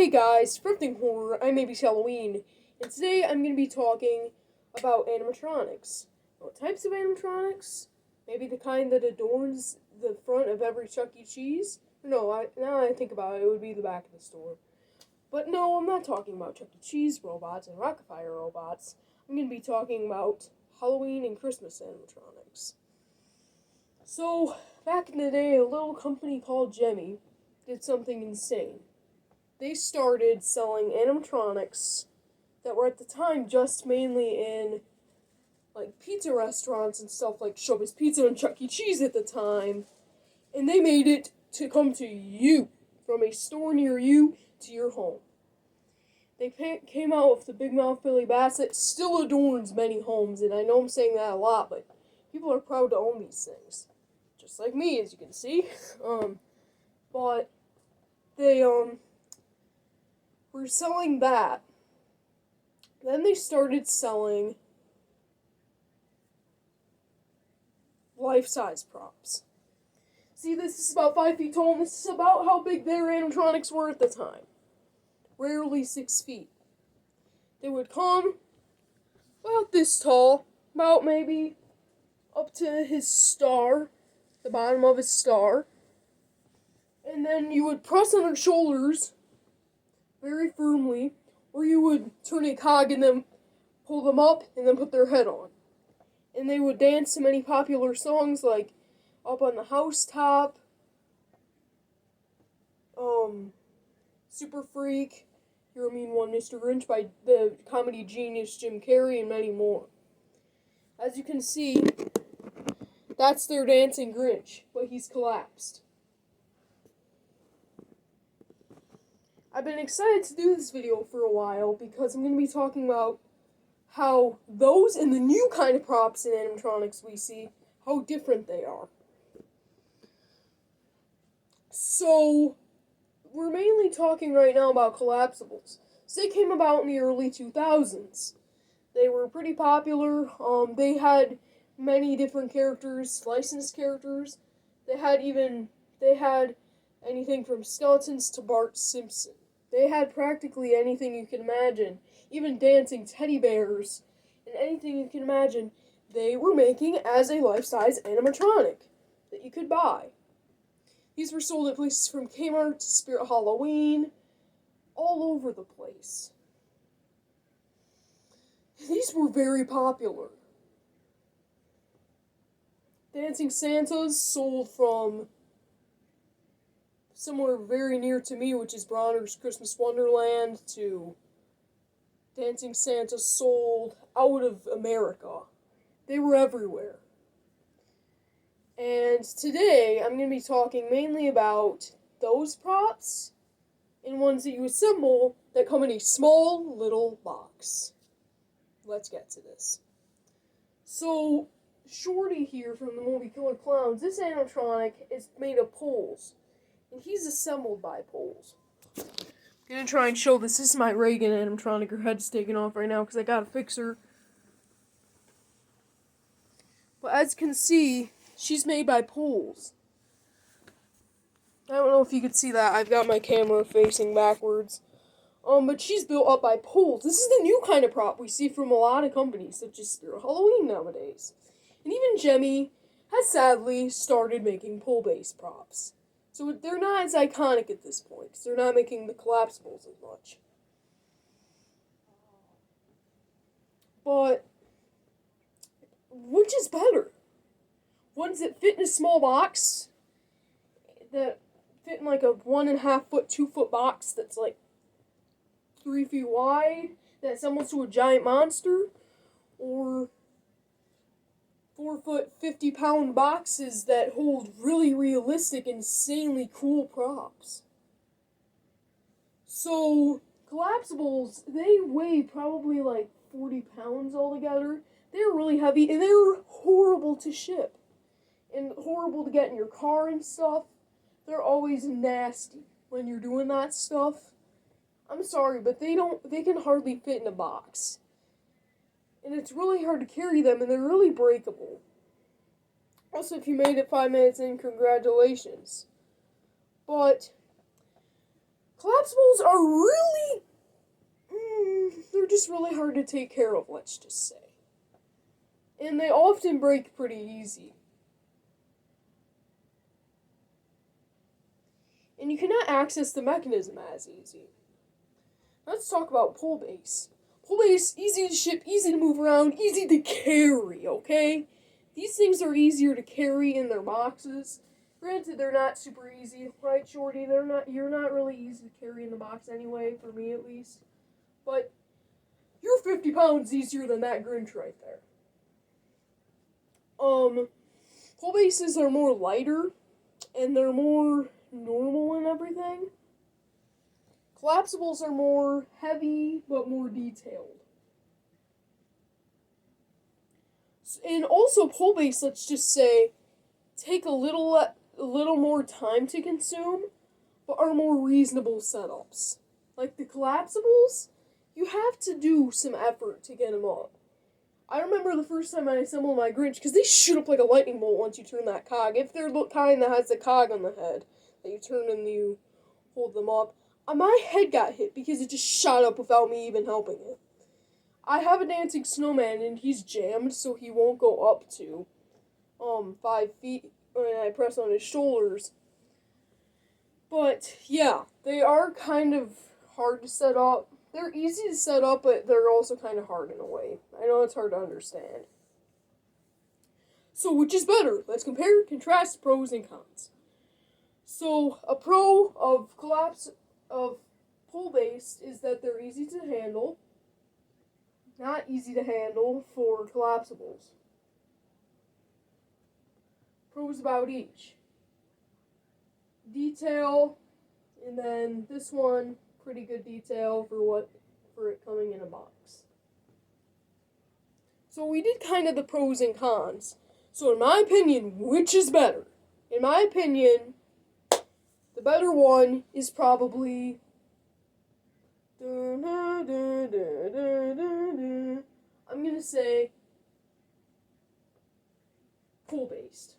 Hey guys, Thrifting Horror, I'm Maybe Halloween, and today I'm going to be talking about animatronics. What types of animatronics? Maybe the kind that adorns the front of every Chuck E. Cheese? No, now I think about it, it would be the back of the store. But no, I'm not talking about Chuck E. Cheese robots and Rockafire robots. I'm going to be talking about Halloween and Christmas animatronics. So, back in the day, a little company called Gemmy did something insane. They started selling animatronics that were at the time just mainly in like pizza restaurants and stuff like Showbiz Pizza and Chuck E. Cheese at the time, and they made it to come to you from a store near you to your home. They came out with the Big Mouth Billy Bass that still adorns many homes, and I know I'm saying that a lot, but people are proud to own these things, just like me, as you can see. But they were selling that. Then they started selling life-size props. See, this is about 5 feet tall, and this is about how big their animatronics were at the time. Rarely 6 feet. They would come about this tall, about maybe up to his star, the bottom of his star. And then you would press on their shoulders very firmly, or you would turn a cog and then pull them up and then put their head on. And they would dance to many popular songs like Up on the Housetop, Super Freak, You're a Mean One, Mr. Grinch by the comedy genius Jim Carrey, and many more. As you can see, that's their dancing Grinch, but he's collapsed. I've been excited to do this video for a while because I'm going to be talking about how those and the new kind of props and animatronics we see, how different they are. So, we're mainly talking right now about collapsibles. So they came about in the early 2000s. They were pretty popular. They had many different characters, licensed characters. They had anything from skeletons to Bart Simpson. They had practically anything you can imagine, even dancing teddy bears, and anything you can imagine, they were making as a life-size animatronic that you could buy. These were sold at places from Kmart to Spirit Halloween, all over the place. These were very popular. Dancing Santas sold from somewhere very near to me, which is Bronner's Christmas Wonderland, to Dancing Santa sold out of America. They were everywhere. And today, I'm going to be talking mainly about those props and ones that you assemble that come in a small little box. Let's get to this. So, Shorty here from the movie Killer Clowns, this animatronic is made of poles. And he's assembled by poles. I'm gonna try and show this. This is my Reagan animatronic. Her head's taken off right now because I gotta fix her. But as you can see, she's made by poles. I don't know if you can see that. I've got my camera facing backwards. But she's built up by poles. This is the new kind of prop we see from a lot of companies, such as Spirit Halloween nowadays. And even Gemmy has sadly started making pole-based props. So they're not as iconic at this point, because they're not making the collapsibles as much. But, which is better? Ones that fit in a small box, that fit in like a 1.5 foot, 2 foot box that's like 3 feet wide, that assembles to a giant monster, or 4 foot, 50 pound boxes that hold really realistic, insanely cool props. So, collapsibles, they weigh probably like 40 pounds altogether. They're really heavy, and they're horrible to ship. And horrible to get in your car and stuff. They're always nasty when you're doing that stuff. I'm sorry, but they can hardly fit in a box. And it's really hard to carry them, and they're really breakable. Also, if you made it 5 minutes in, congratulations. But collapsibles are really, they're just really hard to take care of, let's just say. And they often break pretty easy. And you cannot access the mechanism as easy. Let's talk about pull base. Pull base, easy to ship, easy to move around, easy to carry, okay? These things are easier to carry in their boxes. Granted, they're not super easy, right, Shorty? You're not really easy to carry in the box anyway, for me at least. But you're 50 pounds easier than that Grinch right there. Pull bases are more lighter, and they're more normal and everything. Collapsibles are more heavy, but more detailed. And also, pull base, let's just say, take a little more time to consume, but are more reasonable setups. Like the collapsibles, you have to do some effort to get them up. I remember the first time I assembled my Grinch, because they shoot up like a lightning bolt once you turn that cog. If they're the kind that has the cog on the head that you turn and you hold them up. My head got hit because it just shot up without me even helping it. I have a dancing snowman and he's jammed, so he won't go up to 5 feet when I press on his shoulders. But yeah, they are kind of hard to set up. They're easy to set up, but they're also kind of hard in a way. I know it's hard to understand. So which is better? Let's compare, contrast, pros and cons. So a pro of pull-based is that they're easy to handle. Not easy to handle for collapsibles. Pros about each. Detail, and then this one, pretty good detail for it coming in a box. So we did kind of the pros and cons. So in my opinion, which is better? In my opinion, the better one is probably I'm gonna say pull-based.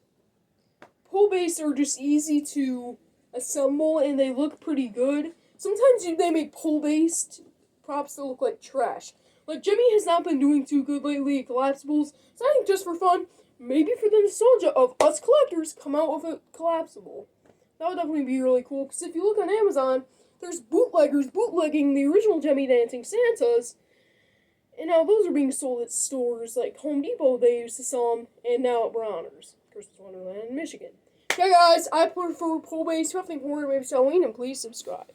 Pull-based are just easy to assemble and they look pretty good. Sometimes they make pull-based props that look like trash. Like Gemmy has not been doing too good lately at collapsibles, so I think just for fun, maybe for the nostalgia of us collectors, come out with a collapsible. That would definitely be really cool, because if you look on Amazon, there's bootleggers bootlegging the original Gemmy Dancing Santas, and now those are being sold at stores like Home Depot. They used to sell them, and now at Bronner's, Christmas Wonderland in Michigan. Okay, guys, I prefer pull-based. If you have anything more, maybe Halloween, and please subscribe.